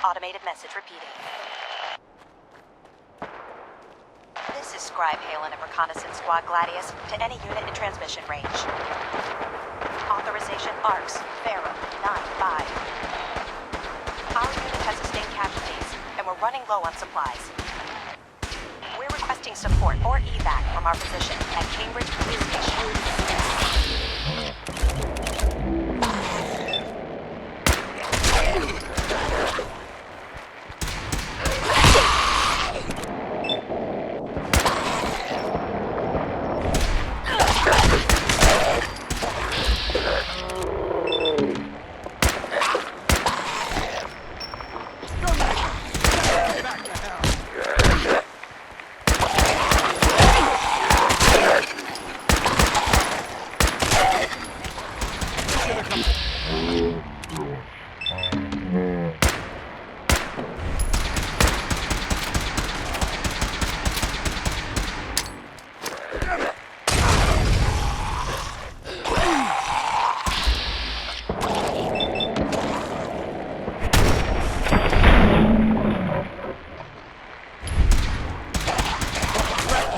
automated message repeating. This is Scribe Halen of Reconnaissance Squad Gladius to any unit in transmission range. Authorization ARCS, Pharaoh, 9-5. Our unit has sustained casualties, and we're running low on supplies. We're requesting support or evac from our position at Cambridge Police Station.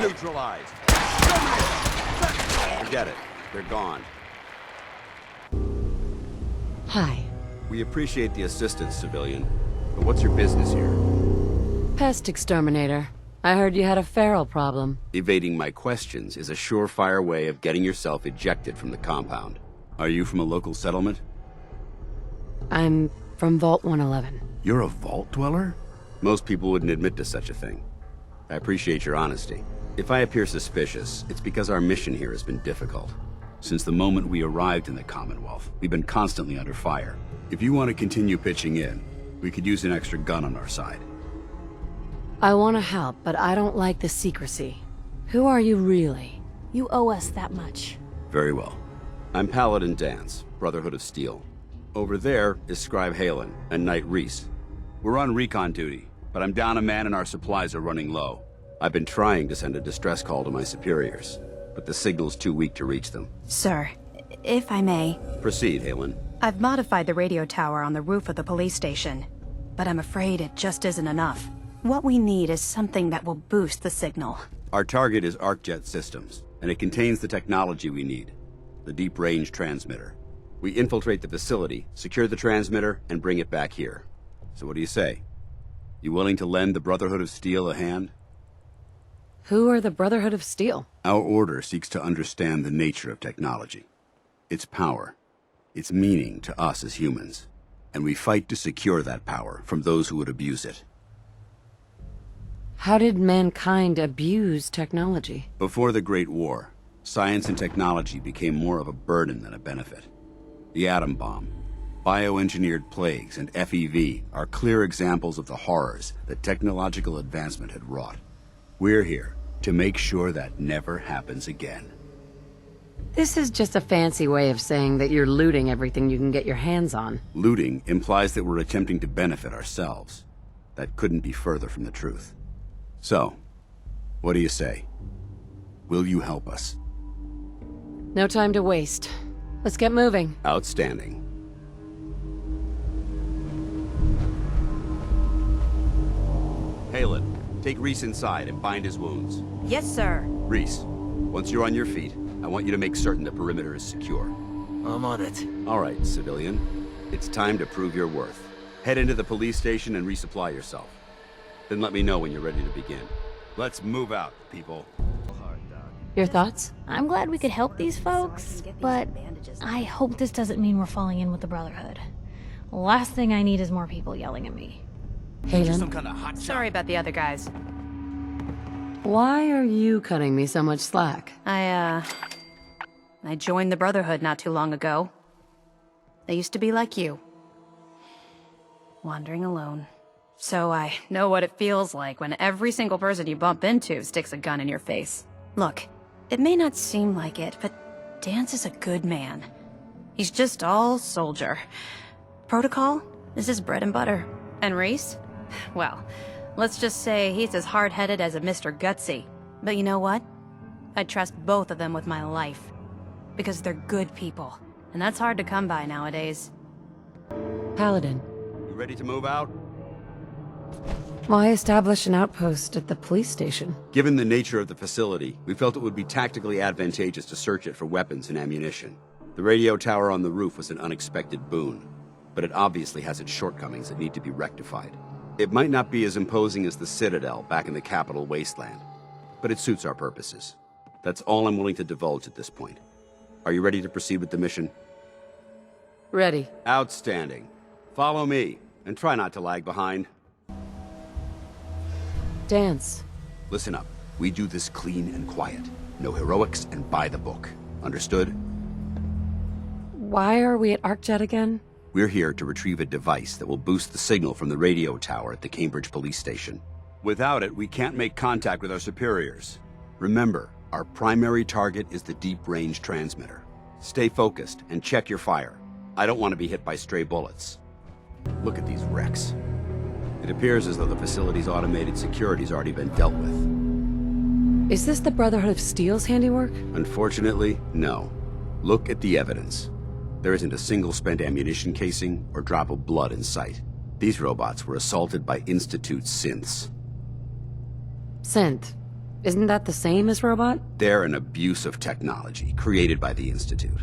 Neutralized. Forget it. They're gone. Hi. We appreciate the assistance, civilian. But what's your business here? Pest exterminator. I heard you had a feral problem. Evading my questions is a surefire way of getting yourself ejected from the compound. Are you from a local settlement? I'm from Vault 111. You're a vault dweller? Most people wouldn't admit to such a thing. I appreciate your honesty. If I appear suspicious, it's because our mission here has been difficult. Since the moment we arrived in the Commonwealth, we've been constantly under fire. If you want to continue pitching in, we could use an extra gun on our side. I want to help, but I don't like the secrecy. Who are you really? You owe us that much. Very well. I'm Paladin Danse, Brotherhood of Steel. Over there is Scribe Halen and Knight Reese. We're on recon duty, but I'm down a man and our supplies are running low. I've been trying to send a distress call to my superiors, but the signal's too weak to reach them. Sir, if I may. Proceed, Halen. I've modified the radio tower on the roof of the police station, but I'm afraid it just isn't enough. What we need is something that will boost the signal. Our target is ArcJet systems, and it contains the technology we need. The deep-range transmitter. We infiltrate the facility, secure the transmitter, and bring it back here. So what do you say? You willing to lend the Brotherhood of Steel a hand? Who are the Brotherhood of Steel? Our order seeks to understand the nature of technology. Its power. Its meaning to us as humans. And we fight to secure that power from those who would abuse it. How did mankind abuse technology? Before the Great War, science and technology became more of a burden than a benefit. The atom bomb, bioengineered plagues, and FEV are clear examples of the horrors that technological advancement had wrought. We're here to make sure that never happens again. This is just a fancy way of saying that you're looting everything you can get your hands on. Looting implies that we're attempting to benefit ourselves. That couldn't be further from the truth. So, what do you say? Will you help us? No time to waste. Let's get moving. Outstanding. Halen, take Reese inside and bind his wounds. Yes, sir. Reese, once you're on your feet, I want you to make certain the perimeter is secure. I'm on it. All right, civilian. It's time to prove your worth. Head into the police station and resupply yourself. Then let me know when you're ready to begin. Let's move out, people. Your thoughts? I'm glad we could help these folks, but I hope this doesn't mean we're falling in with the Brotherhood. Last thing I need is more people yelling at me. Halen? Sorry about the other guys. Why are you cutting me so much slack? I joined the Brotherhood not too long ago. They used to be like you. Wandering alone. So I know what it feels like when every single person you bump into sticks a gun in your face. Look, it may not seem like it, but Danse is a good man. He's just all soldier. Protocol is his bread and butter. And Reese? Well, let's just say he's as hard-headed as a Mr. Gutsy. But you know what? I trust both of them with my life. Because they're good people. And that's hard to come by nowadays. Paladin. You ready to move out? Why establish an outpost at the police station? Given the nature of the facility, we felt it would be tactically advantageous to search it for weapons and ammunition. The radio tower on the roof was an unexpected boon, but it obviously has its shortcomings that need to be rectified. It might not be as imposing as the Citadel back in the capital wasteland, but it suits our purposes. That's all I'm willing to divulge at this point. Are you ready to proceed with the mission? Ready. Outstanding. Follow me, and try not to lag behind. Danse. Listen up. We do this clean and quiet. No heroics and by the book. Understood? Why are we at ArcJet again? We're here to retrieve a device that will boost the signal from the radio tower at the Cambridge police station. Without it, we can't make contact with our superiors. Remember, our primary target is the deep-range transmitter. Stay focused and check your fire. I don't want to be hit by stray bullets. Look at these wrecks. It appears as though the facility's automated security's already been dealt with. Is this the Brotherhood of Steel's handiwork? Unfortunately, no. Look at the evidence. There isn't a single spent ammunition casing or drop of blood in sight. These robots were assaulted by Institute synths. Synth. Isn't that the same as robot? They're an abuse of technology created by the Institute.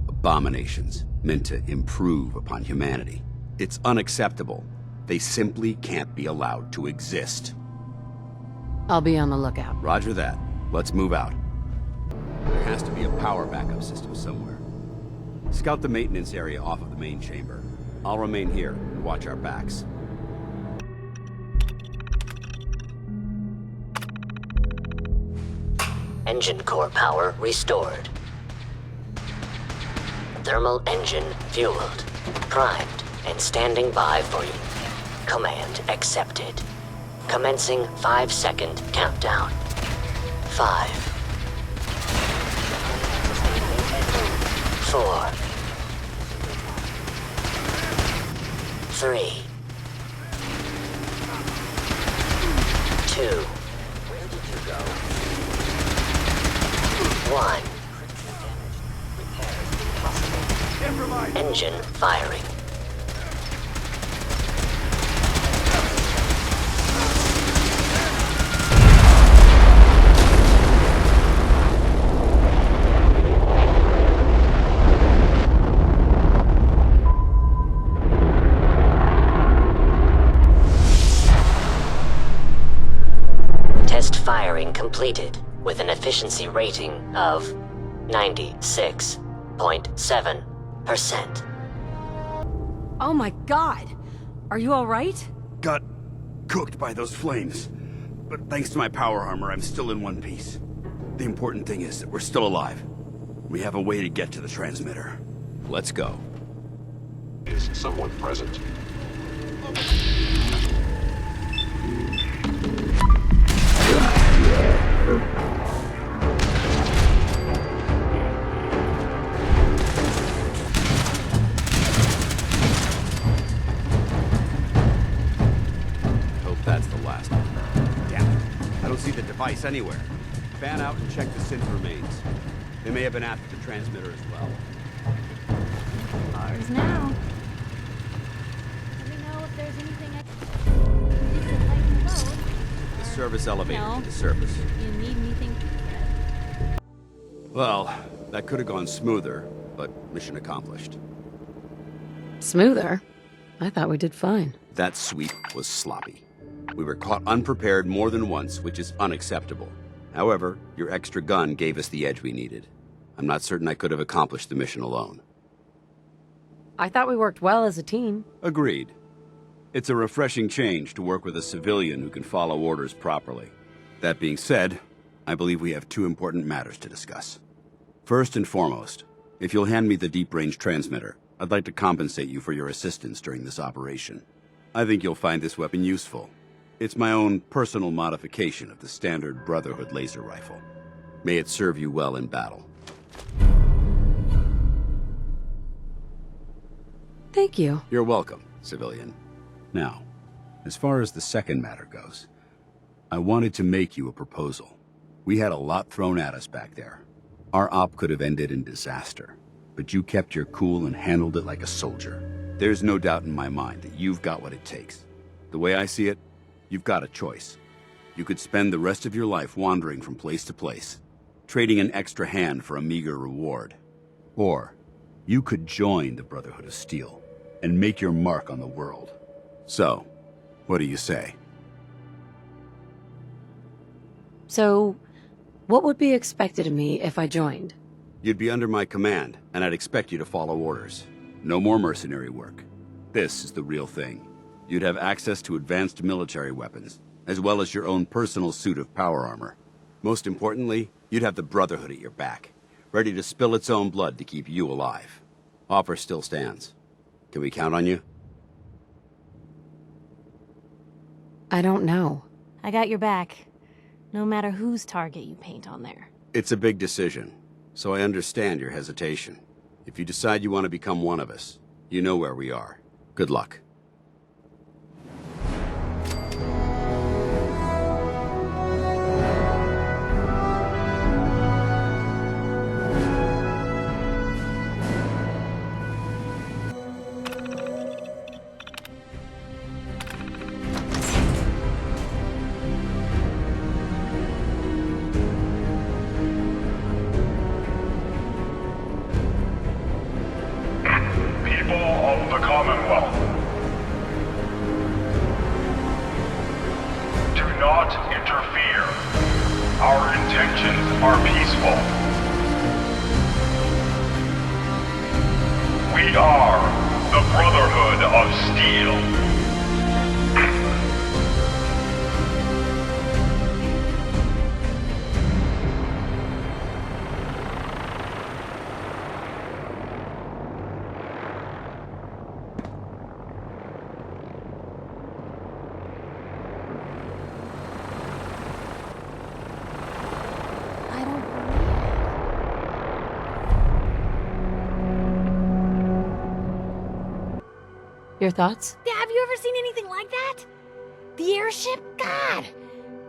Abominations meant to improve upon humanity. It's unacceptable. They simply can't be allowed to exist. I'll be on the lookout. Roger that. Let's move out. There has to be a power backup system somewhere. Scout the maintenance area off of the main chamber. I'll remain here and watch our backs. Engine core power restored. Thermal engine fueled, primed, and standing by for you. Command accepted. Commencing 5-second countdown. 5, 4, 3, 2, 1. Engine firing. Test firing completed with an efficiency rating of 96.7%. Oh my god! Are you alright? Got cooked by those flames. But thanks to my power armor, I'm still in one piece. The important thing is that we're still alive. We have a way to get to the transmitter. Let's go. Is someone present? Hope that's the last one. Damn it. I don't see the device anywhere. Fan out and check the synth remains. They may have been after the transmitter as well. Ours now. Let me know if there's anything I can The service elevator No. to the surface. You need anything? Well, that could have gone smoother, but mission accomplished. Smoother? I thought we did fine. That sweep was sloppy. We were caught unprepared more than once, which is unacceptable. However, your extra gun gave us the edge we needed. I'm not certain I could have accomplished the mission alone. I thought we worked well as a team. Agreed. It's a refreshing change to work with a civilian who can follow orders properly. That being said, I believe we have two important matters to discuss. First and foremost, if you'll hand me the deep-range transmitter, I'd like to compensate you for your assistance during this operation. I think you'll find this weapon useful. It's my own personal modification of the standard Brotherhood laser rifle. May it serve you well in battle. Thank you. You're welcome, civilian. Now, as far as the second matter goes, I wanted to make you a proposal. We had a lot thrown at us back there. Our op could have ended in disaster, but you kept your cool and handled it like a soldier. There's no doubt in my mind that you've got what it takes. The way I see it, you've got a choice. You could spend the rest of your life wandering from place to place, trading an extra hand for a meager reward. Or, you could join the Brotherhood of Steel and make your mark on the world. So, what do you say? So, what would be expected of me if I joined? You'd be under my command, and I'd expect you to follow orders. No more mercenary work. This is the real thing. You'd have access to advanced military weapons, as well as your own personal suit of power armor. Most importantly, you'd have the Brotherhood at your back, ready to spill its own blood to keep you alive. Offer still stands. Can we count on you? I don't know. I got your back. No matter whose target you paint on there. It's a big decision, so I understand your hesitation. If you decide you want to become one of us, you know where we are. Good luck. People of the Commonwealth, do not interfere. Our intentions are peaceful. We are the Brotherhood of Steel. I don't Your thoughts? Have you ever seen anything like that? The airship? God!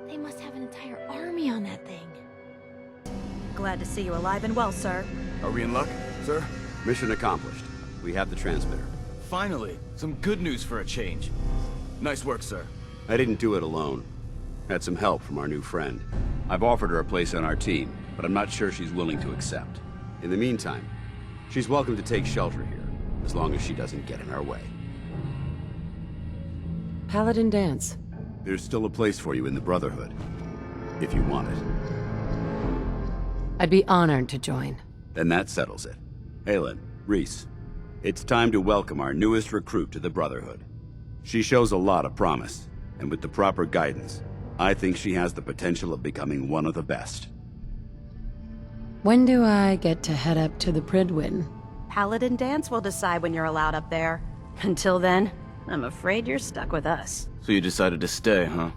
They must have an entire army on that thing. Glad to see you alive and well, sir. Are we in luck, sir? Mission accomplished. We have the transmitter. Finally, some good news for a change. Nice work, sir. I didn't do it alone. Had some help from our new friend. I've offered her a place on our team, but I'm not sure she's willing to accept. In the meantime, she's welcome to take shelter here, as long as she doesn't get in our way. Paladin Danse. There's still a place for you in the Brotherhood, if you want it. I'd be honored to join. Then that settles it. Halen, Reese, it's time to welcome our newest recruit to the Brotherhood. She shows a lot of promise, and with the proper guidance, I think she has the potential of becoming one of the best. When do I get to head up to the Prydwen? Paladin Danse will decide when you're allowed up there. Until then, I'm afraid you're stuck with us. So you decided to stay, huh?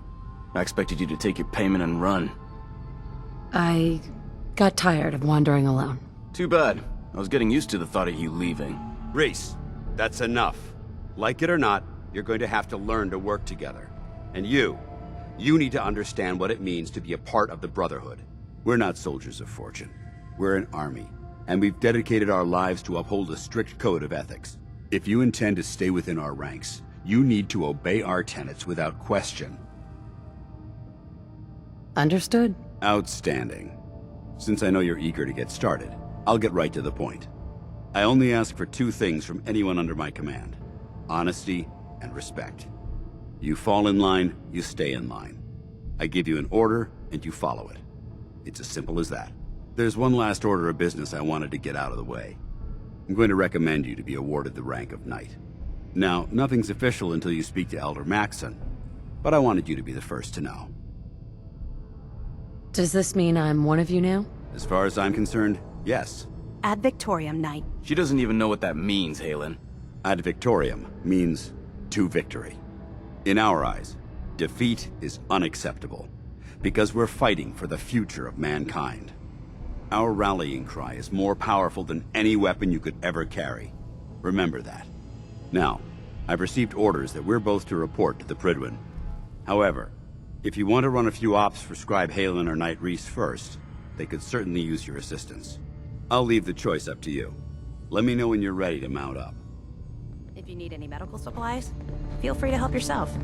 I expected you to take your payment and run. I got tired of wandering alone. Too bad. I was getting used to the thought of you leaving. Reese, that's enough. Like it or not, you're going to have to learn to work together. And you need to understand what it means to be a part of the Brotherhood. We're not soldiers of fortune. We're an army, and we've dedicated our lives to uphold a strict code of ethics. If you intend to stay within our ranks, you need to obey our tenets without question. Understood. Outstanding. Since I know you're eager to get started, I'll get right to the point. I only ask for two things from anyone under my command: honesty and respect. You fall in line, you stay in line. I give you an order, and you follow it. It's as simple as that. There's one last order of business I wanted to get out of the way. I'm going to recommend you to be awarded the rank of Knight. Now, nothing's official until you speak to Elder Maxson, but I wanted you to be the first to know. Does this mean I'm one of you now? As far as I'm concerned, yes. Ad Victoriam, Knight. She doesn't even know what that means, Halen. Ad Victoriam means to victory. In our eyes, defeat is unacceptable, because we're fighting for the future of mankind. Our rallying cry is more powerful than any weapon you could ever carry. Remember that. Now, I've received orders that we're both to report to the Prydwen. However, if you want to run a few ops for Scribe Halen or Knight Reese first, they could certainly use your assistance. I'll leave the choice up to you. Let me know when you're ready to mount up. If you need any medical supplies, feel free to help yourself.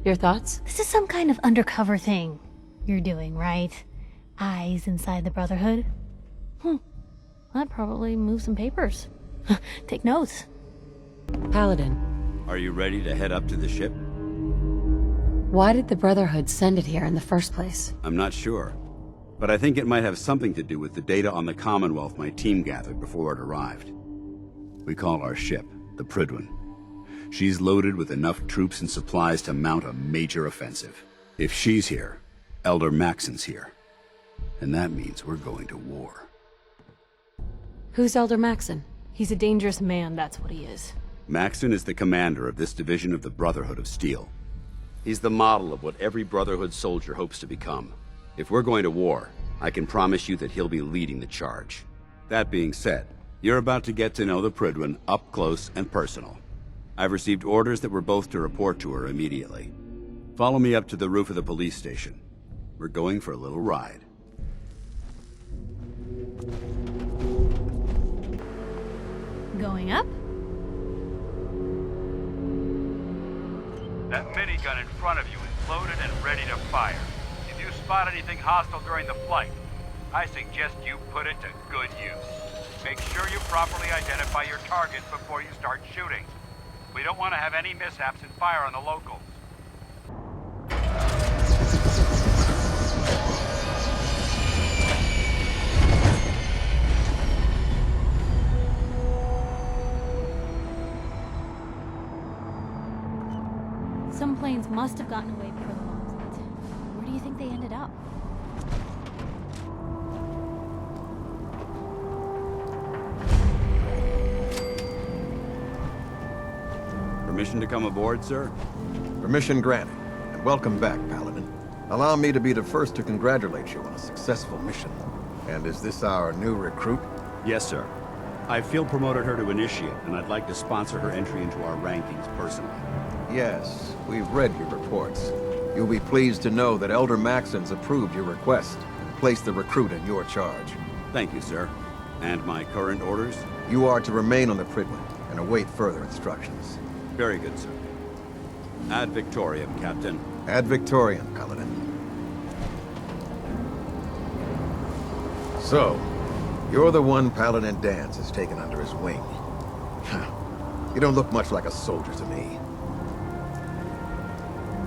Your thoughts? This is some kind of undercover thing you're doing, right? Eyes inside the Brotherhood? That probably moves some papers. Take notes. Paladin, Are you ready to head up to the ship? why did the Brotherhood send it here in the first place? I'm not sure, but I think it might have something to do with the data on the Commonwealth my team gathered before it arrived. We call our ship the Prydwen. She's loaded with enough troops and supplies to mount a major offensive. If she's here, Elder Maxon's here. And that means we're going to war. Who's Elder Maxon? He's a dangerous man, that's what he is. Maxon is the commander of this division of the Brotherhood of Steel. He's the model of what every Brotherhood soldier hopes to become. If we're going to war, I can promise you that he'll be leading the charge. That being said, you're about to get to know the Prydwen up close and personal. I've received orders that we're both to report to her immediately. Follow me up to the roof of the police station. We're going for a little ride. Going up? That minigun in front of you is loaded and ready to fire. If you spot anything hostile during the flight, I suggest you put it to good use. Make sure you properly identify your target before you start shooting. We don't want to have any mishaps and fire on the locals. Some planes must have gotten away before the bombs hit. Where do you think they ended up? Permission to come aboard, sir? Permission granted, and welcome back, Paladin. Allow me to be the first to congratulate you on a successful mission. And is this our new recruit? Yes, sir. I field promoted her to initiate, and I'd like to sponsor her entry into our rankings personally. Yes, we've read your reports. You'll be pleased to know that Elder Maxon's approved your request and placed the recruit in your charge. Thank you, sir. And my current orders? You are to remain on the Prydwen and await further instructions. Very good, sir. Ad Victoriam, Captain. Ad Victoriam, Paladin. So, you're the one Paladin Danse has taken under his wing. You don't look much like a soldier to me.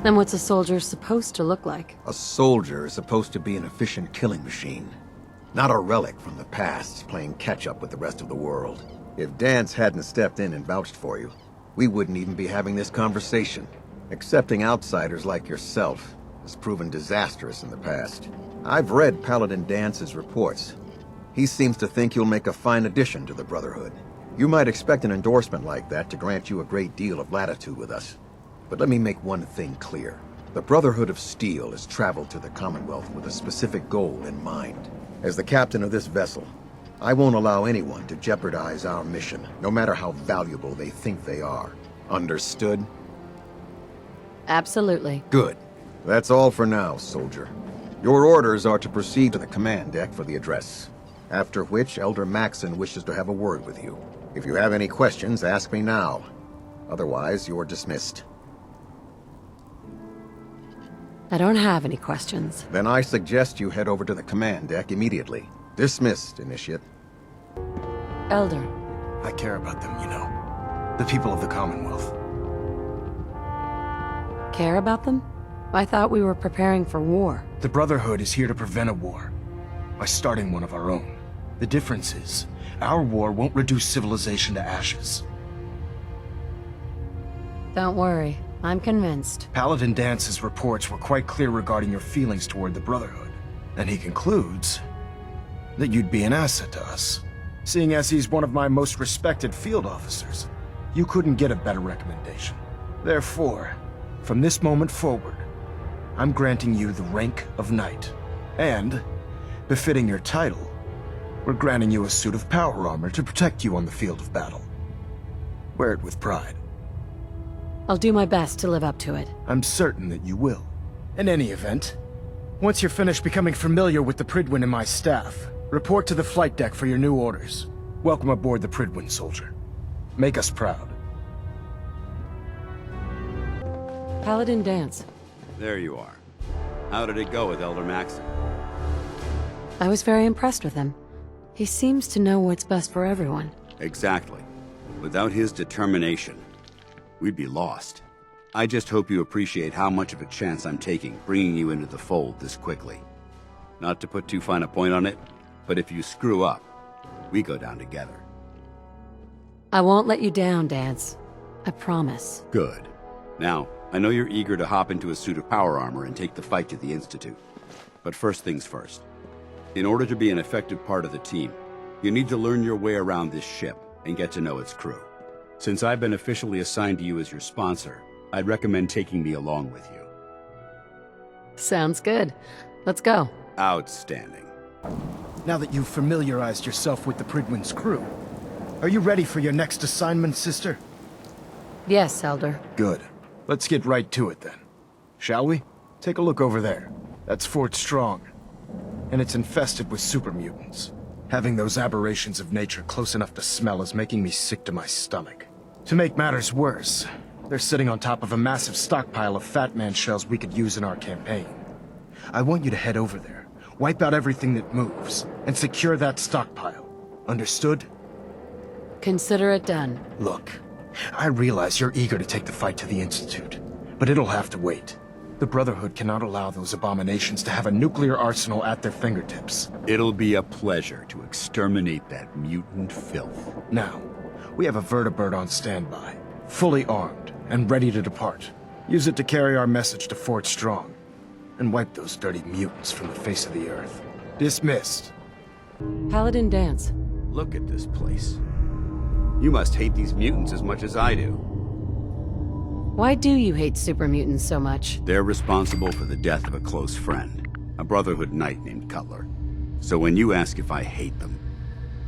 Then what's a soldier supposed to look like? A soldier is supposed to be an efficient killing machine, not a relic from the past playing catch-up with the rest of the world. If Danse hadn't stepped in and vouched for you, we wouldn't even be having this conversation. Accepting outsiders like yourself has proven disastrous in the past. I've read Paladin Dance's reports. He seems to think you'll make a fine addition to the Brotherhood. You might expect an endorsement like that to grant you a great deal of latitude with us. But let me make one thing clear. The Brotherhood of Steel has traveled to the Commonwealth with a specific goal in mind. As the captain of this vessel, I won't allow anyone to jeopardize our mission, no matter how valuable they think they are. Understood? Absolutely. Good. That's all for now, soldier. Your orders are to proceed to the command deck for the address, after which Elder Maxon wishes to have a word with you. If you have any questions, ask me now. Otherwise, you're dismissed. I don't have any questions. Then I suggest you head over to the command deck immediately. Dismissed, Initiate. Elder, I care about them, you know. The people of the Commonwealth. care about them? I thought we were preparing for war. The Brotherhood is here to prevent a war, by starting one of our own. The difference is, our war won't reduce civilization to ashes. Don't worry, I'm convinced. Paladin Dance's reports were quite clear regarding your feelings toward the Brotherhood, and he concludes that you'd be an asset to us. Seeing as he's one of my most respected field officers, you couldn't get a better recommendation. Therefore, from this moment forward, I'm granting you the rank of Knight. And, befitting your title, we're granting you a suit of power armor to protect you on the field of battle. Wear it with pride. I'll do my best to live up to it. I'm certain that you will. In any event, once you're finished becoming familiar with the Prydwen and my staff, report to the flight deck for your new orders. Welcome aboard the Prydwen, soldier. Make us proud. Paladin Danse, There you are. How did it go with Elder Maxon? I was very impressed with him. He seems to know what's best for everyone. Exactly. Without his determination, we'd be lost. I just hope you appreciate how much of a chance I'm taking bringing you into the fold this quickly. Not to put too fine a point on it, but if you screw up, we go down together. I won't let you down, Danse. I promise. Good. Now, I know you're eager to hop into a suit of power armor and take the fight to the Institute. But first things first. In order to be an effective part of the team, you need to learn your way around this ship and get to know its crew. Since I've been officially assigned to you as your sponsor, I'd recommend taking me along with you. Sounds good. Let's go. Outstanding. Now that you've familiarized yourself with the Prydwen's crew, are you ready for your next assignment, sister? Yes, Elder. Good. Let's get right to it then. Shall we? Take a look over there. That's Fort Strong. And it's infested with super mutants. Having those aberrations of nature close enough to smell is making me sick to my stomach. To make matters worse, they're sitting on top of a massive stockpile of Fat Man shells we could use in our campaign. I want you to head over there, wipe out everything that moves, and secure that stockpile. Understood? Consider it done. Look, I realize you're eager to take the fight to the Institute, but it'll have to wait. The Brotherhood cannot allow those abominations to have a nuclear arsenal at their fingertips. It'll be a pleasure to exterminate that mutant filth. Now, we have a vertibird on standby, fully armed and ready to depart. Use it to carry our message to Fort Strong, and wipe those dirty mutants from the face of the earth. Dismissed. Paladin Danse. Look at this place. You must hate these mutants as much as I do. Why do you hate super mutants so much? They're responsible for the death of a close friend, a Brotherhood knight named Cutler. So when you ask if I hate them,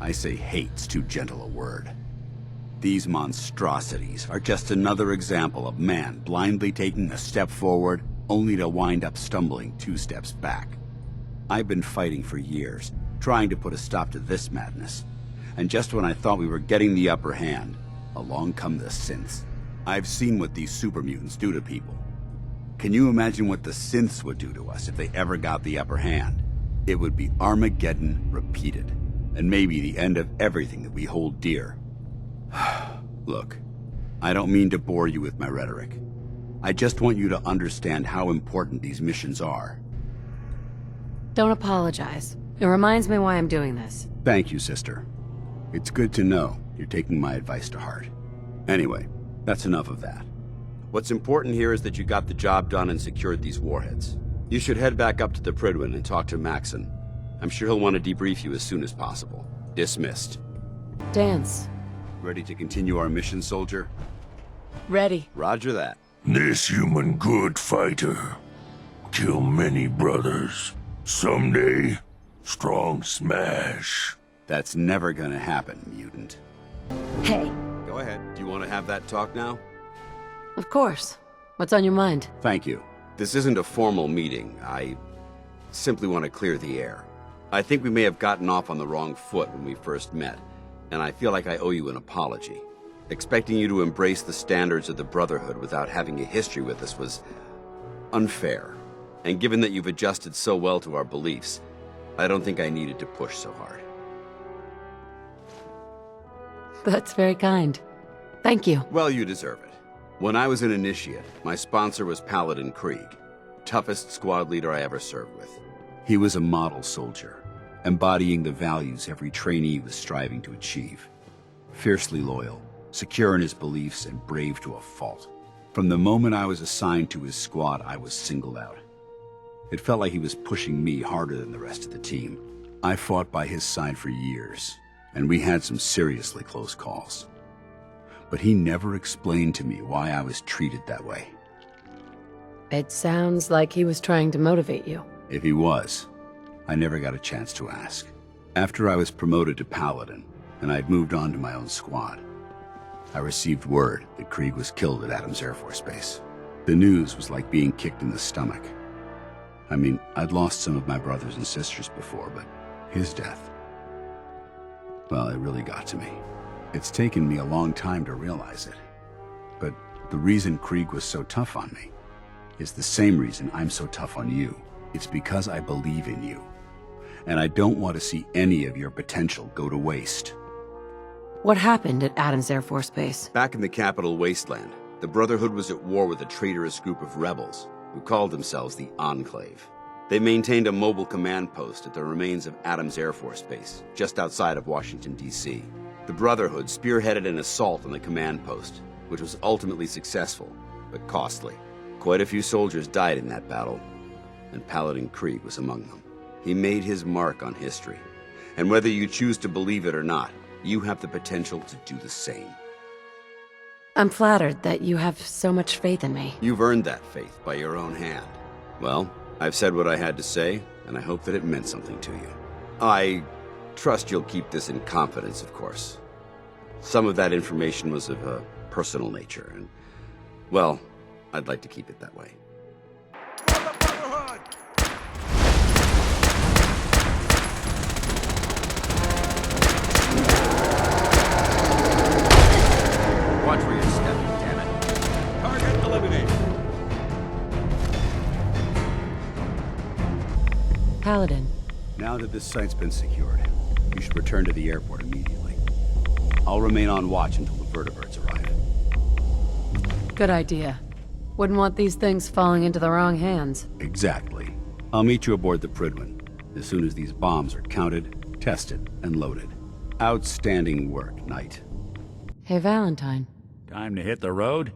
I say hate's too gentle a word. These monstrosities are just another example of man blindly taking a step forward, only to wind up stumbling 2 steps back. I've been fighting for years, trying to put a stop to this madness. And just when I thought we were getting the upper hand, along come the synths. I've seen what these super mutants do to people. Can you imagine what the synths would do to us if they ever got the upper hand? It would be Armageddon repeated, and maybe the end of everything that we hold dear. Look, I don't mean to bore you with my rhetoric. I just want you to understand how important these missions are. Don't apologize. It reminds me why I'm doing this. Thank you, sister. It's good to know you're taking my advice to heart. Anyway, that's enough of that. What's important here is that you got the job done and secured these warheads. You should head back up to the Prydwen and talk to Maxon. I'm sure he'll want to debrief you as soon as possible. Dismissed. Danse. Ready to continue our mission, soldier? Ready. Roger that. This human good fighter kill many brothers. Someday, strong smash. That's never gonna happen, mutant. Hey. Go ahead. Do you want to have that talk now? Of course. What's on your mind? Thank you. This isn't a formal meeting. I simply want to clear the air. I think we may have gotten off on the wrong foot when we first met, and I feel like I owe you an apology. Expecting you to embrace the standards of the Brotherhood without having a history with us was unfair. And given that you've adjusted so well to our beliefs, I don't think I needed to push so hard. That's very kind. Thank you. Well, you deserve it. When I was an initiate, my sponsor was Paladin Krieg, toughest squad leader I ever served with. He was a model soldier, embodying the values every trainee was striving to achieve. Fiercely loyal, secure in his beliefs, and brave to a fault. From the moment I was assigned to his squad, I was singled out. It felt like he was pushing me harder than the rest of the team. I fought by his side for years, and we had some seriously close calls. But he never explained to me why I was treated that way. It sounds like he was trying to motivate you. If he was, I never got a chance to ask. After I was promoted to Paladin, and I'd moved on to my own squad, I received word that Krieg was killed at Adams Air Force Base. The news was like being kicked in the stomach. I mean, I'd lost some of my brothers and sisters before, but his death, well, it really got to me. It's taken me a long time to realize it. But the reason Krieg was so tough on me, is the same reason I'm so tough on you. It's because I believe in you. And I don't want to see any of your potential go to waste. What happened at Adams Air Force Base? Back in the capital wasteland, the Brotherhood was at war with a traitorous group of rebels who called themselves the Enclave. They maintained a mobile command post at the remains of Adams Air Force Base, just outside of Washington, D.C. The Brotherhood spearheaded an assault on the command post, which was ultimately successful, but costly. Quite a few soldiers died in that battle, and Paladin Krieg was among them. He made his mark on history, and whether you choose to believe it or not, you have the potential to do the same. I'm flattered that you have so much faith in me. You've earned that faith by your own hand. Well, I've said what I had to say, and I hope that it meant something to you. I trust you'll keep this in confidence, of course. Some of that information was of a personal nature, and, well, I'd like to keep it that way. Watch where you're stepping, damn it. Target eliminated. Paladin. Now that this site's been secured, you should return to the airport immediately. I'll remain on watch until the vertibirds arrive. Good idea. Wouldn't want these things falling into the wrong hands. Exactly. I'll meet you aboard the Prydwen as soon as these bombs are counted, tested, and loaded. Outstanding work, Knight. Hey, Valentine. Time to hit the road?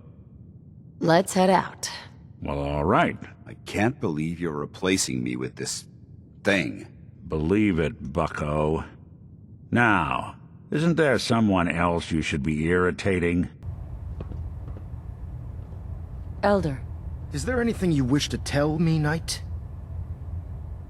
Let's head out. Well, all right. I can't believe you're replacing me with this thing. Believe it, bucko. Now, isn't there someone else you should be irritating? Elder. Is there anything you wish to tell me, Knight?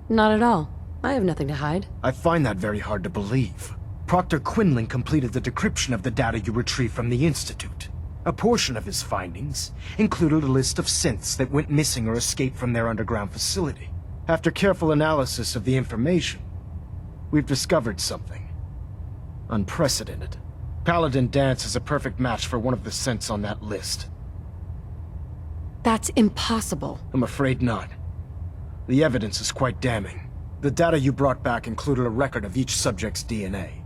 Not at all. I have nothing to hide. I find that very hard to believe. Proctor Quinlan completed the decryption of the data you retrieved from the Institute. A portion of his findings included a list of synths that went missing or escaped from their underground facility. After careful analysis of the information, we've discovered something unprecedented. Paladin Danse is a perfect match for one of the synths on that list. That's impossible. I'm afraid not. The evidence is quite damning. The data you brought back included a record of each subject's DNA.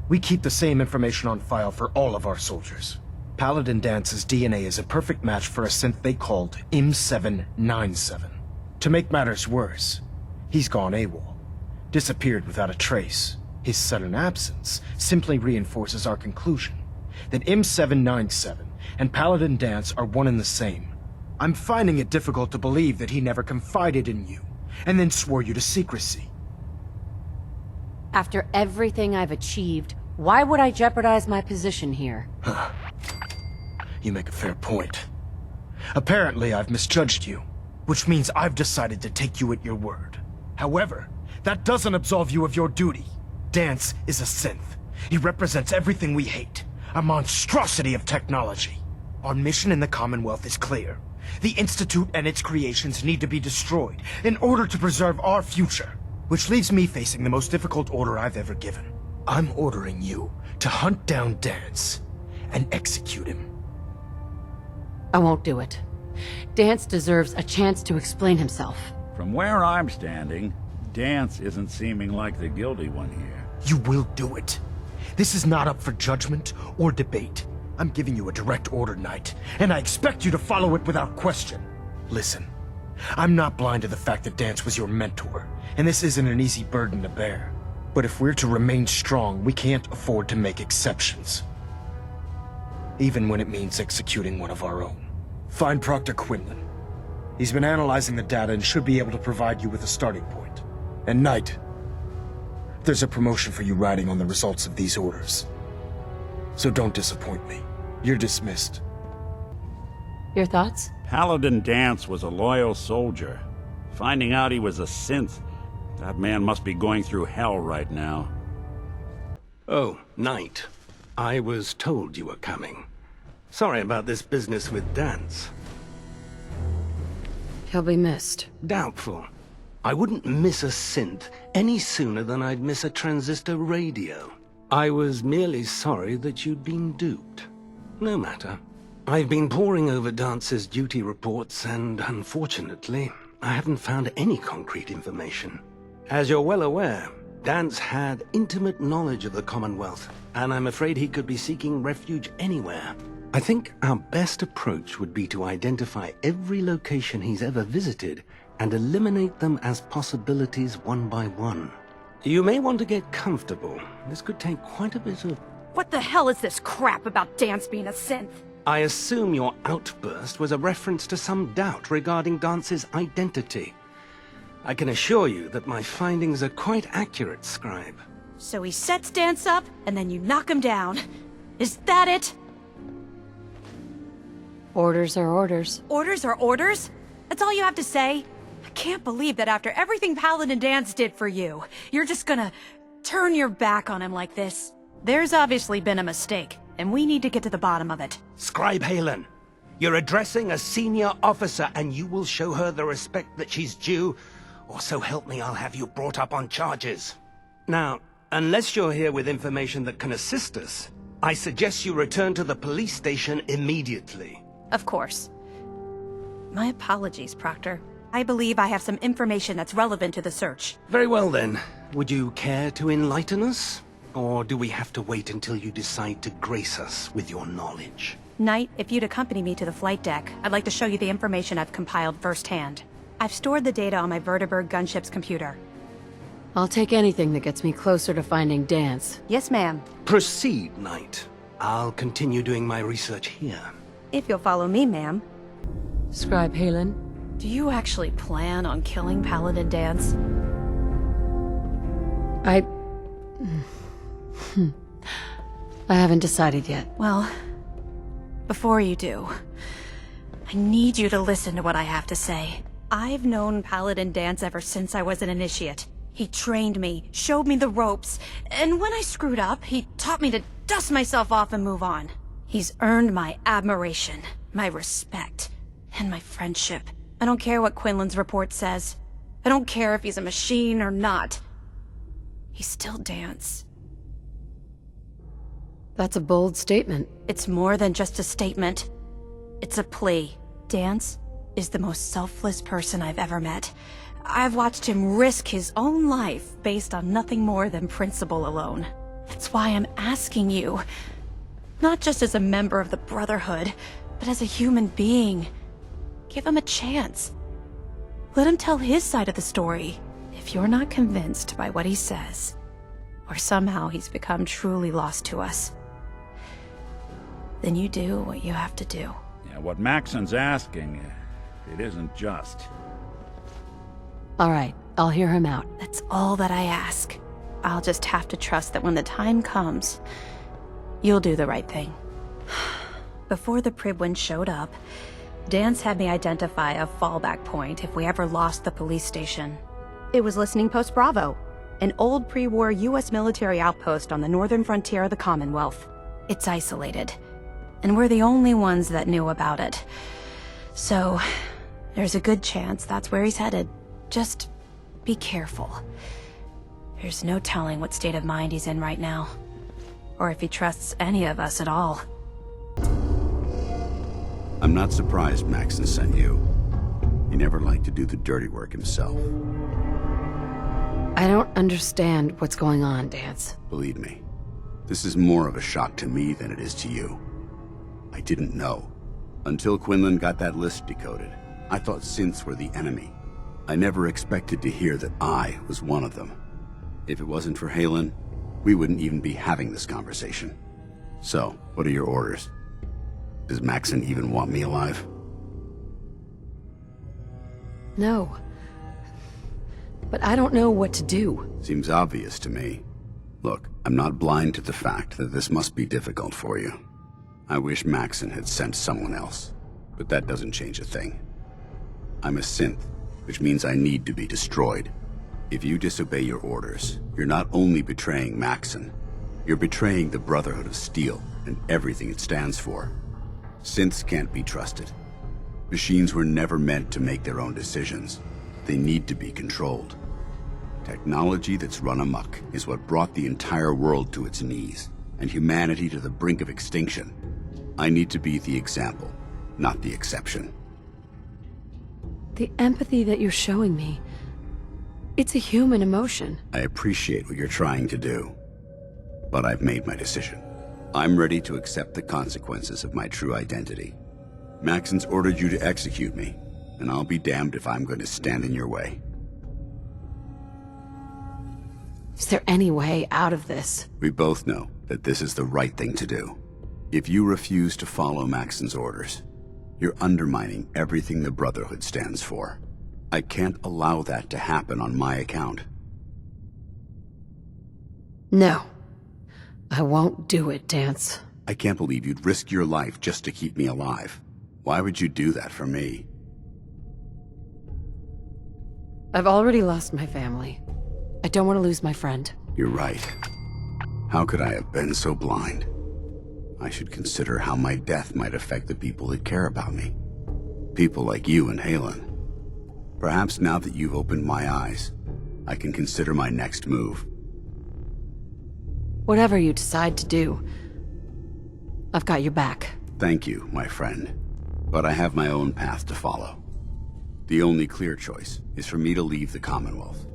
We keep the same information on file for all of our soldiers. Paladin Dance's DNA is a perfect match for a synth they called M797. To make matters worse, he's gone AWOL, disappeared without a trace. His sudden absence simply reinforces our conclusion that M797 and Paladin Danse are one and the same. I'm finding it difficult to believe that he never confided in you, and then swore you to secrecy. After everything I've achieved, why would I jeopardize my position here? You make a fair point. Apparently, I've misjudged you, which means I've decided to take you at your word. However, that doesn't absolve you of your duty. Danse is a synth. He represents everything we hate, a monstrosity of technology. Our mission in the Commonwealth is clear. The Institute and its creations need to be destroyed in order to preserve our future, which leaves me facing the most difficult order I've ever given. I'm ordering you to hunt down Danse and execute him. I won't do it. Danse deserves a chance to explain himself. From where I'm standing, Danse isn't seeming like the guilty one here. You will do it. This is not up for judgment or debate. I'm giving you a direct order, Knight, and I expect you to follow it without question. Listen, I'm not blind to the fact that Danse was your mentor, and this isn't an easy burden to bear. But if we're to remain strong, we can't afford to make exceptions. Even when it means executing one of our own. Find Proctor Quinlan. He's been analyzing the data and should be able to provide you with a starting point. And Knight, there's a promotion for you riding on the results of these orders. So don't disappoint me. You're dismissed. Your thoughts? Paladin Danse was a loyal soldier. Finding out he was a synth, that man must be going through hell right now. Oh, Knight. I was told you were coming. Sorry about this business with Danse. He'll be missed. Doubtful. I wouldn't miss a synth any sooner than I'd miss a transistor radio. I was merely sorry that you'd been duped. No matter. I've been poring over Dance's duty reports, and unfortunately, I haven't found any concrete information. As you're well aware, Danse had intimate knowledge of the Commonwealth, and I'm afraid he could be seeking refuge anywhere. I think our best approach would be to identify every location he's ever visited and eliminate them as possibilities one by one. You may want to get comfortable. This could take quite a bit of... What the hell is this crap about Danse being a synth? I assume your outburst was a reference to some doubt regarding Dance's identity. I can assure you that my findings are quite accurate, Scribe. So he sets Danse up, and then you knock him down. Is that it? Orders are orders. Orders are orders? That's all you have to say? I can't believe that after everything Paladin and Danse did for you, you're just gonna turn your back on him like this. There's obviously been a mistake, and we need to get to the bottom of it. Scribe Halen, you're addressing a senior officer, and you will show her the respect that she's due, or so help me, I'll have you brought up on charges. Now, unless you're here with information that can assist us, I suggest you return to the police station immediately. Of course. My apologies, Proctor. I believe I have some information that's relevant to the search. Very well then. Would you care to enlighten us? Or do we have to wait until you decide to grace us with your knowledge? Knight, if you'd accompany me to the flight deck, I'd like to show you the information I've compiled firsthand. I've stored the data on my vertibird gunship's computer. I'll take anything that gets me closer to finding Danse. Yes, ma'am. Proceed, Knight. I'll continue doing my research here. If you'll follow me, ma'am. Scribe Halen. Do you actually plan on killing Paladin Danse? I haven't decided yet. Well, before you do, I need you to listen to what I have to say. I've known Paladin Danse ever since I was an initiate. He trained me, showed me the ropes, and when I screwed up, he taught me to dust myself off and move on. He's earned my admiration, my respect, and my friendship. I don't care what Quinlan's report says. I don't care if he's a machine or not. He's still Danse. That's a bold statement. It's more than just a statement. It's a plea. Danse is the most selfless person I've ever met. I've watched him risk his own life based on nothing more than principle alone. That's why I'm asking you. Not just as a member of the Brotherhood, but as a human being. Give him a chance. Let him tell his side of the story. If you're not convinced by what he says, or somehow he's become truly lost to us, then you do what you have to do. Yeah, what Maxon's asking, it isn't just. All right, I'll hear him out. That's all that I ask. I'll just have to trust that when the time comes, you'll do the right thing. Before the Prydwen showed up, Danse had me identify a fallback point if we ever lost the police station. It was Listening Post Bravo, an old pre-war US military outpost on the northern frontier of the Commonwealth. It's isolated, and we're the only ones that knew about it. So, there's a good chance that's where he's headed. Just be careful. There's no telling what state of mind he's in right now, or if he trusts any of us at all. I'm not surprised Maxon sent you. He never liked to do the dirty work himself. I don't understand what's going on, Danse. Believe me, this is more of a shock to me than it is to you. I didn't know. Until Quinlan got that list decoded, I thought synths were the enemy. I never expected to hear that I was one of them. If it wasn't for Halen, we wouldn't even be having this conversation. So, what are your orders? Does Maxon even want me alive? No. But I don't know what to do. Seems obvious to me. Look, I'm not blind to the fact that this must be difficult for you. I wish Maxon had sent someone else, but that doesn't change a thing. I'm a synth, which means I need to be destroyed. If you disobey your orders, you're not only betraying Maxon, you're betraying the Brotherhood of Steel and everything it stands for. Synths can't be trusted. Machines were never meant to make their own decisions. They need to be controlled. Technology that's run amok is what brought the entire world to its knees, and humanity to the brink of extinction. I need to be the example, not the exception. The empathy that you're showing me, it's a human emotion. I appreciate what you're trying to do, but I've made my decision. I'm ready to accept the consequences of my true identity. Maxon's ordered you to execute me, and I'll be damned if I'm going to stand in your way. Is there any way out of this? We both know that this is the right thing to do. If you refuse to follow Maxon's orders, you're undermining everything the Brotherhood stands for. I can't allow that to happen on my account. No. I won't do it, Danse. I can't believe you'd risk your life just to keep me alive. Why would you do that for me? I've already lost my family. I don't want to lose my friend. You're right. How could I have been so blind? I should consider how my death might affect the people that care about me. People like you and Halen. Perhaps now that you've opened my eyes, I can consider my next move. Whatever you decide to do, I've got your back. Thank you, my friend. But I have my own path to follow. The only clear choice is for me to leave the Commonwealth.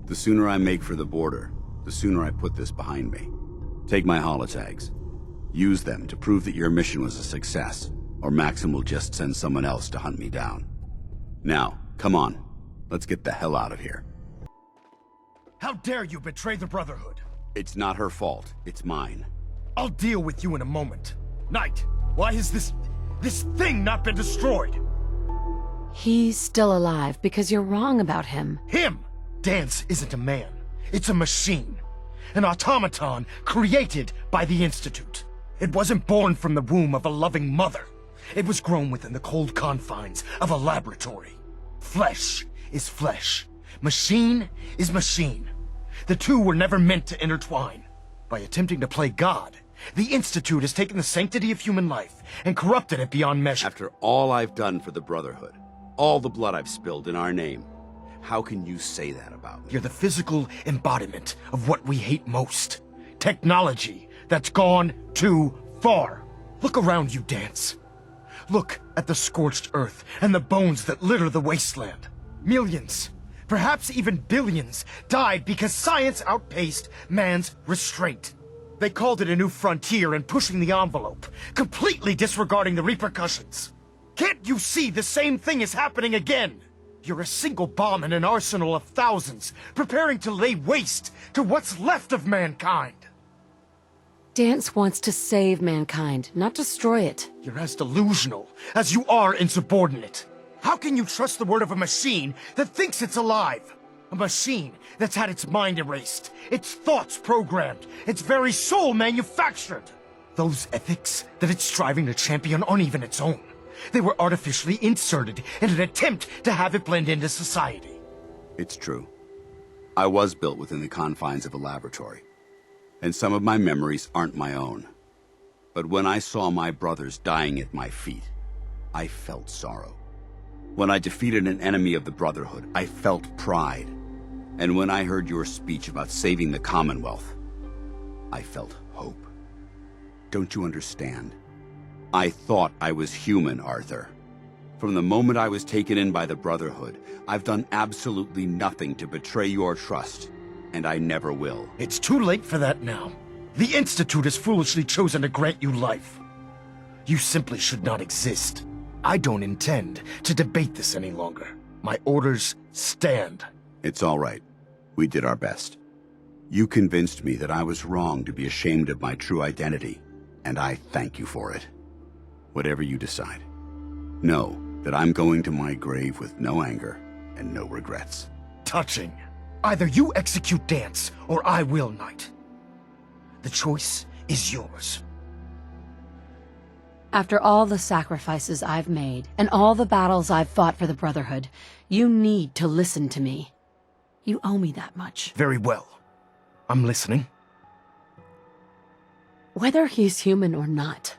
The sooner I make for the border, the sooner I put this behind me. Take my holotags. Use them to prove that your mission was a success, or Maxim will just send someone else to hunt me down. Now, come on. Let's get the hell out of here. How dare you betray the Brotherhood? It's not her fault. It's mine. I'll deal with you in a moment. Knight, why has this thing not been destroyed? He's still alive because you're wrong about him. Him! Danse isn't a man. It's a machine. An automaton created by the Institute. It wasn't born from the womb of a loving mother. It was grown within the cold confines of a laboratory. Flesh is flesh. Machine is machine. The two were never meant to intertwine. By attempting to play God, the Institute has taken the sanctity of human life and corrupted it beyond measure. After all I've done for the Brotherhood, all the blood I've spilled in our name, how can you say that about me? You're the physical embodiment of what we hate most. Technology that's gone too far. Look around you, Danse. Look at the scorched earth and the bones that litter the wasteland. Millions, perhaps even billions, died because science outpaced man's restraint. They called it a new frontier and pushing the envelope, completely disregarding the repercussions. Can't you see the same thing is happening again? You're a single bomb in an arsenal of thousands, preparing to lay waste to what's left of mankind. Danse wants to save mankind, not destroy it. You're as delusional as you are insubordinate. How can you trust the word of a machine that thinks it's alive? A machine that's had its mind erased, its thoughts programmed, its very soul manufactured. Those ethics that it's striving to champion aren't even its own. They were artificially inserted in an attempt to have it blend into society. It's true. I was built within the confines of a laboratory, and some of my memories aren't my own. But when I saw my brothers dying at my feet, I felt sorrow. When I defeated an enemy of the Brotherhood, I felt pride. And when I heard your speech about saving the Commonwealth, I felt hope. Don't you understand? I thought I was human, Arthur. From the moment I was taken in by the Brotherhood, I've done absolutely nothing to betray your trust, and I never will. It's too late for that now. The Institute has foolishly chosen to grant you life. You simply should not exist. I don't intend to debate this any longer. My orders stand. It's all right. We did our best. You convinced me that I was wrong to be ashamed of my true identity, and I thank you for it. Whatever you decide, know that I'm going to my grave with no anger and no regrets. Touching. Either you execute Danse, or I will, Knight. The choice is yours. After all the sacrifices I've made, and all the battles I've fought for the Brotherhood, you need to listen to me. You owe me that much. Very well. I'm listening. Whether he's human or not,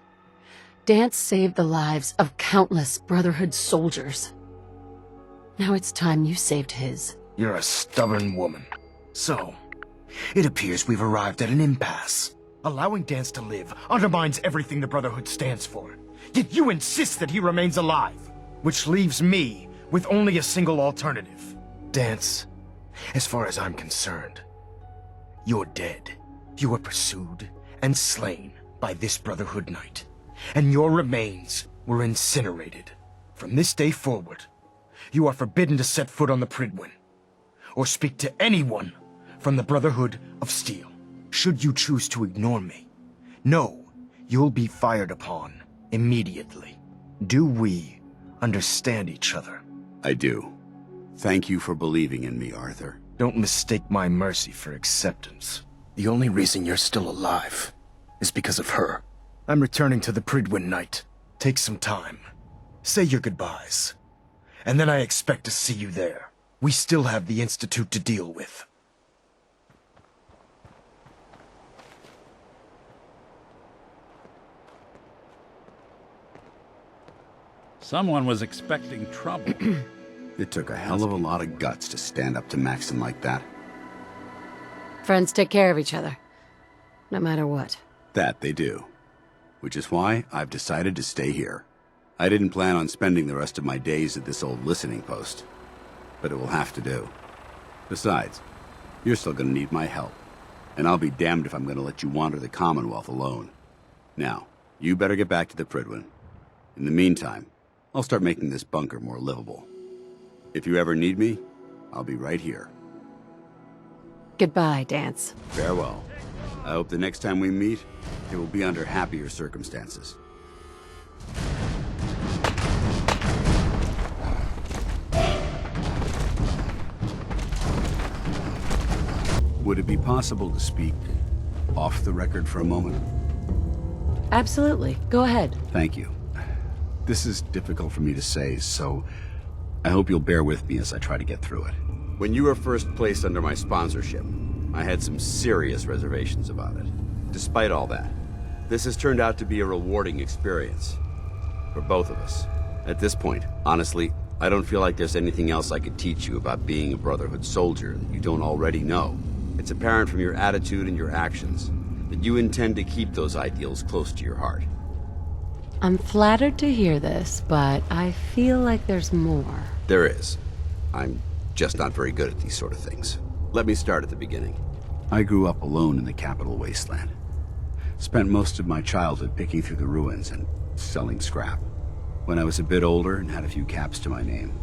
Danse saved the lives of countless Brotherhood soldiers. Now it's time you saved his. You're a stubborn woman. So, it appears we've arrived at an impasse. Allowing Danse to live undermines everything the Brotherhood stands for. Yet you insist that he remains alive, which leaves me with only a single alternative. Danse, as far as I'm concerned, you're dead. You were pursued and slain by this Brotherhood Knight, and your remains were incinerated. From this day forward, you are forbidden to set foot on the Prydwen, or speak to anyone from the Brotherhood of Steel. Should you choose to ignore me, know you'll be fired upon immediately. Do we understand each other? I do. Thank you for believing in me, Arthur. Don't mistake my mercy for acceptance. The only reason you're still alive is because of her. I'm returning to the Prydwen Knight. Take some time. Say your goodbyes. And then I expect to see you there. We still have the Institute to deal with. Someone was expecting trouble. It took a hell of a lot of guts to stand up to Maxon like that. Friends take care of each other, no matter what. That they do. Which is why I've decided to stay here. I didn't plan on spending the rest of my days at this old listening post, but it will have to do. Besides, you're still gonna need my help, and I'll be damned if I'm gonna let you wander the Commonwealth alone. Now, you better get back to the Prydwen. In the meantime, I'll start making this bunker more livable. If you ever need me, I'll be right here. Goodbye, Danse. Farewell. I hope the next time we meet, it will be under happier circumstances. Would it be possible to speak off the record for a moment? Absolutely. Go ahead. Thank you. This is difficult for me to say, so I hope you'll bear with me as I try to get through it. When you were first placed under my sponsorship, I had some serious reservations about it. Despite all that, this has turned out to be a rewarding experience. For both of us. At this point, honestly, I don't feel like there's anything else I could teach you about being a Brotherhood soldier that you don't already know. It's apparent from your attitude and your actions that you intend to keep those ideals close to your heart. I'm flattered to hear this, but I feel like there's more. There is. I'm just not very good at these sort of things. Let me start at the beginning. I grew up alone in the capital wasteland. Spent most of my childhood picking through the ruins and selling scrap. When I was a bit older and had a few caps to my name,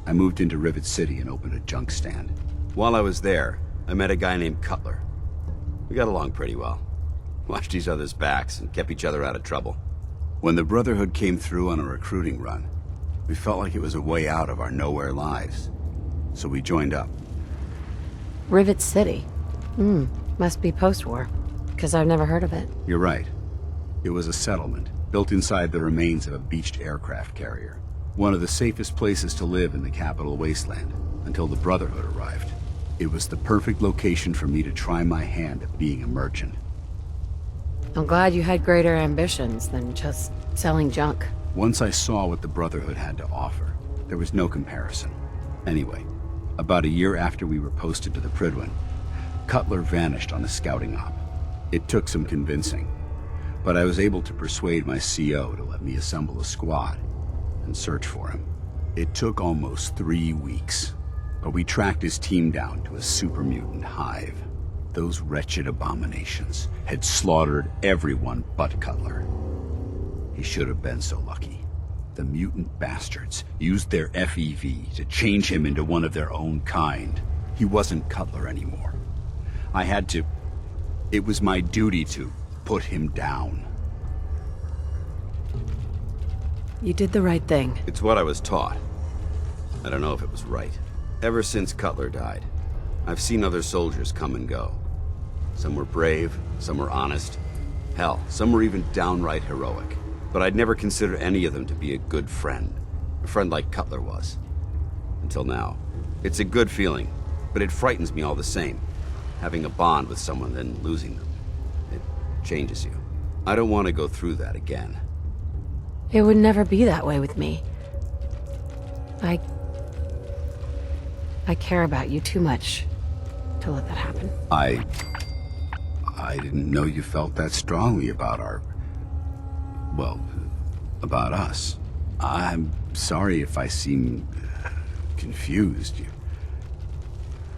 I moved into Rivet City and opened a junk stand. While I was there, I met a guy named Cutler. We got along pretty well. Watched each other's backs and kept each other out of trouble. When the Brotherhood came through on a recruiting run, we felt like it was a way out of our nowhere lives. So we joined up. Rivet City? Must be post-war, because I've never heard of it. You're right. It was a settlement, built inside the remains of a beached aircraft carrier. One of the safest places to live in the capital wasteland, until the Brotherhood arrived. It was the perfect location for me to try my hand at being a merchant. I'm glad you had greater ambitions than just selling junk. Once I saw what the Brotherhood had to offer, there was no comparison. Anyway, about a year after we were posted to the Prydwen, Cutler vanished on a scouting op. It took some convincing, but I was able to persuade my CO to let me assemble a squad and search for him. It took almost 3 weeks, but we tracked his team down to a super mutant hive. Those wretched abominations had slaughtered everyone but Cutler. He should have been so lucky. The mutant bastards used their FEV to change him into one of their own kind. He wasn't Cutler anymore. I had to... It was my duty to put him down. You did the right thing. It's what I was taught. I don't know if it was right. Ever since Cutler died, I've seen other soldiers come and go. Some were brave, some were honest. Hell, some were even downright heroic. But I'd never considered any of them to be a good friend. A friend like Cutler was. Until now. It's a good feeling, but it frightens me all the same. Having a bond with someone, then losing them. It changes you. I don't want to go through that again. It would never be that way with me. I care about you too much to let that happen. I didn't know you felt that strongly about about us. I'm sorry if I seem confused.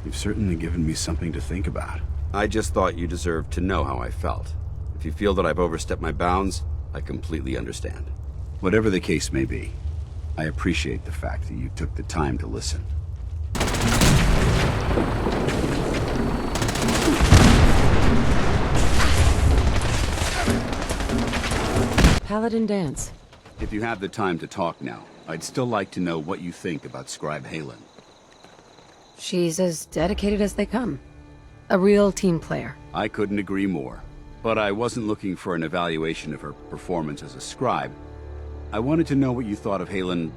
You've certainly given me something to think about. I just thought you deserved to know how I felt. If you feel that I've overstepped my bounds, I completely understand. Whatever the case may be, I appreciate the fact that you took the time to listen. Paladin Danse. If you have the time to talk now, I'd still like to know what you think about Scribe Halen. She's as dedicated as they come. A real team player. I couldn't agree more. But I wasn't looking for an evaluation of her performance as a scribe. I wanted to know what you thought of Halen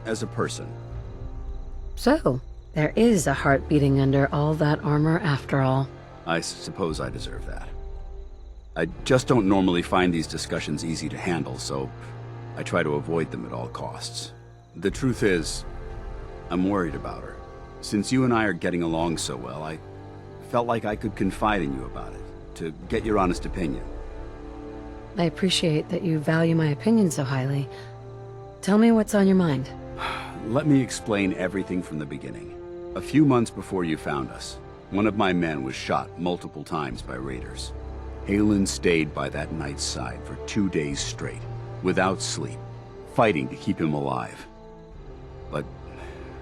as a person. So, there is a heart beating under all that armor after all. I suppose I deserve that. I just don't normally find these discussions easy to handle, so I try to avoid them at all costs. The truth is, I'm worried about her. Since you and I are getting along so well, I felt like I could confide in you about it, to get your honest opinion. I appreciate that you value my opinion so highly. Tell me what's on your mind. Let me explain everything from the beginning. A few months before you found us, one of my men was shot multiple times by raiders. Halen stayed by that knight's side for 2 days straight, without sleep, fighting to keep him alive. But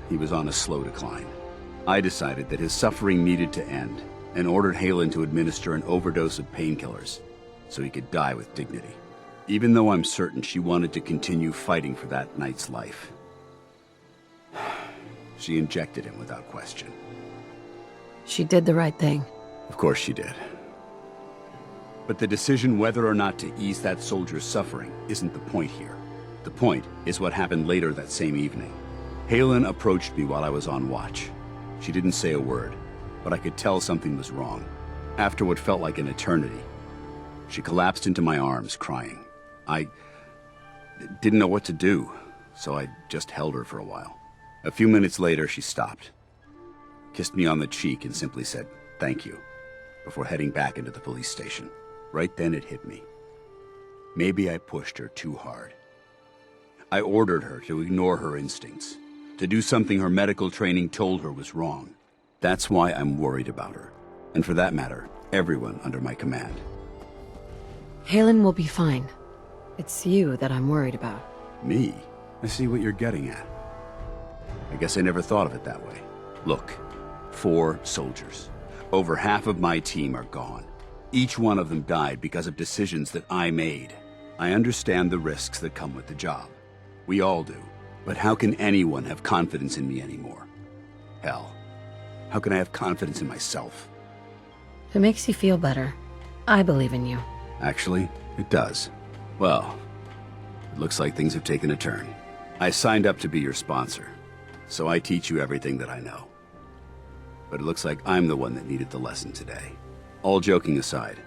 he was on a slow decline. I decided that his suffering needed to end, and ordered Halen to administer an overdose of painkillers, so he could die with dignity. Even though I'm certain she wanted to continue fighting for that knight's life. She injected him without question. She did the right thing. Of course she did. But the decision whether or not to ease that soldier's suffering isn't the point here. The point is what happened later that same evening. Halen approached me while I was on watch. She didn't say a word, but I could tell something was wrong. After what felt like an eternity, she collapsed into my arms, crying. I didn't know what to do, so I just held her for a while. A few minutes later, she stopped, kissed me on the cheek, and simply said, "Thank you," before heading back into the police station. Right then it hit me. Maybe I pushed her too hard. I ordered her to ignore her instincts, to do something her medical training told her was wrong. That's why I'm worried about her, and for that matter, everyone under my command. Halen will be fine. It's you that I'm worried about. Me? I see what you're getting at. I guess I never thought of it that way. Look, 4 soldiers. Over half of my team are gone. Each one of them died because of decisions that I made. I understand the risks that come with the job. We all do. But how can anyone have confidence in me anymore? Hell, how can I have confidence in myself? If it makes you feel better, I believe in you. Actually, it does. Well, it looks like things have taken a turn. I signed up to be your sponsor, so I teach you everything that I know. But it looks like I'm the one that needed the lesson today. All joking aside,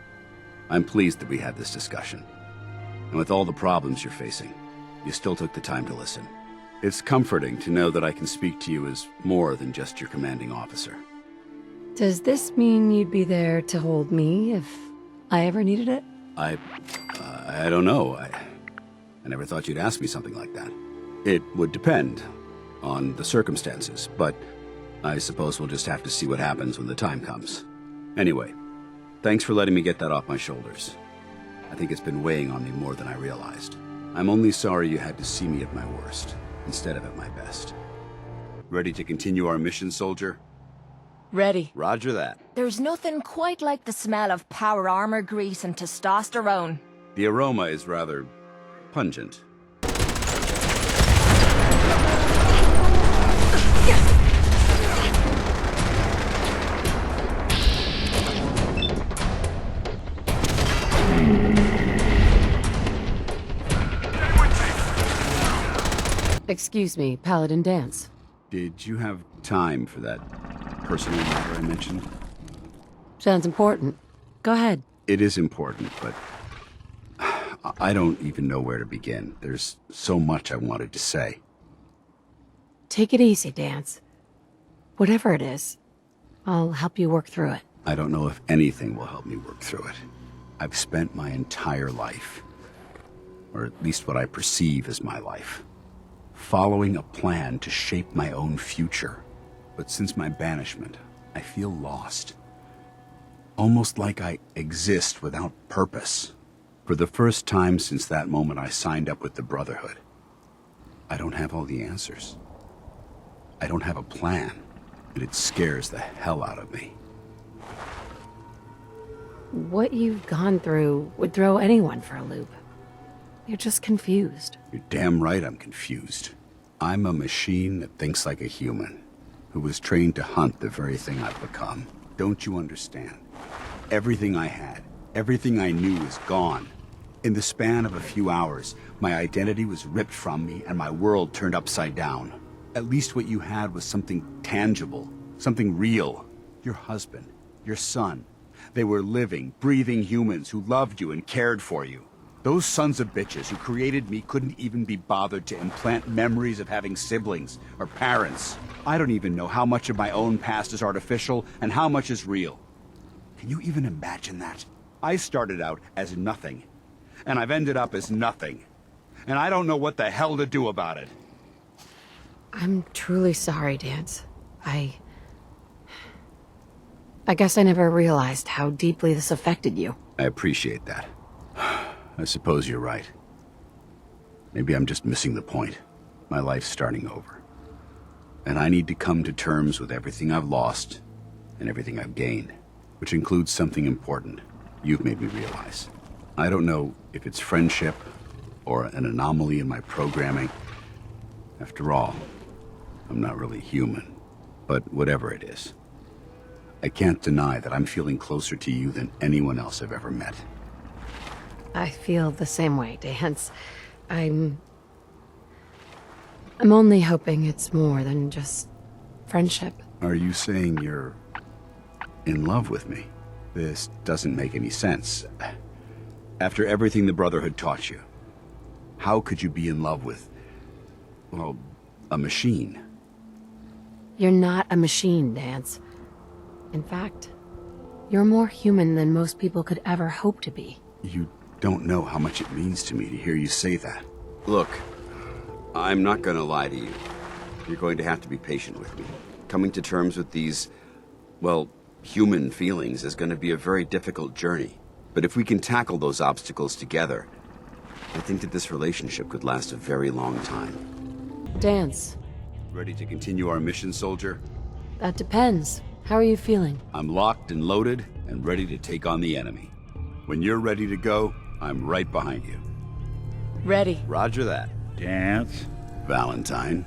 I'm pleased that we had this discussion. And with all the problems you're facing, you still took the time to listen. It's comforting to know that I can speak to you as more than just your commanding officer. Does this mean you'd be there to hold me if I ever needed it? I don't know. I never thought you'd ask me something like that. It would depend on the circumstances, but I suppose we'll just have to see what happens when the time comes. Anyway, thanks for letting me get that off my shoulders. I think it's been weighing on me more than I realized. I'm only sorry you had to see me at my worst, instead of at my best. Ready to continue our mission, soldier? Ready. Roger that. There's nothing quite like the smell of power armor grease and testosterone. The aroma is rather pungent. Excuse me, Paladin Danse. Did you have time for that personal matter I mentioned? Sounds important. Go ahead. It is important, but I don't even know where to begin. There's so much I wanted to say. Take it easy, Danse. Whatever it is, I'll help you work through it. I don't know if anything will help me work through it. I've spent my entire life, or at least what I perceive as my life, following a plan to shape my own future. But since my banishment, I feel lost. Almost like I exist without purpose. For the first time since that moment I signed up with the Brotherhood, I don't have all the answers. I don't have a plan, and it scares the hell out of me. What you've gone through would throw anyone for a loop. You're just confused. You're damn right I'm confused. I'm a machine that thinks like a human, who was trained to hunt the very thing I've become. Don't you understand? Everything I had, everything I knew is gone. In the span of a few hours, my identity was ripped from me and my world turned upside down. At least what you had was something tangible, something real. Your husband, your son. They were living, breathing humans who loved you and cared for you. Those sons of bitches who created me couldn't even be bothered to implant memories of having siblings or parents. I don't even know how much of my own past is artificial and how much is real. Can you even imagine that? I started out as nothing, and I've ended up as nothing. And I don't know what the hell to do about it. I'm truly sorry, Danse. I guess I never realized how deeply this affected you. I appreciate that. I suppose you're right. Maybe I'm just missing the point. My life's starting over. And I need to come to terms with everything I've lost and everything I've gained, which includes something important you've made me realize. I don't know if it's friendship or an anomaly in my programming. After all, I'm not really human. But whatever it is, I can't deny that I'm feeling closer to you than anyone else I've ever met. I feel the same way, Danse. I'm only hoping it's more than just friendship. Are you saying you're in love with me? This doesn't make any sense. After everything the Brotherhood taught you, how could you be in love with, well, a machine? You're not a machine, Danse. In fact, you're more human than most people could ever hope to be. You don't know how much it means to me to hear you say that. Look, I'm not gonna lie to you. You're going to have to be patient with me. Coming to terms with these, well, human feelings is going to be a very difficult journey. But if we can tackle those obstacles together, I think that this relationship could last a very long time. Danse. Ready to continue our mission, soldier? That depends. How are you feeling? I'm locked and loaded and ready to take on the enemy. When you're ready to go, I'm right behind you. Ready. Roger that. Danse. Valentine.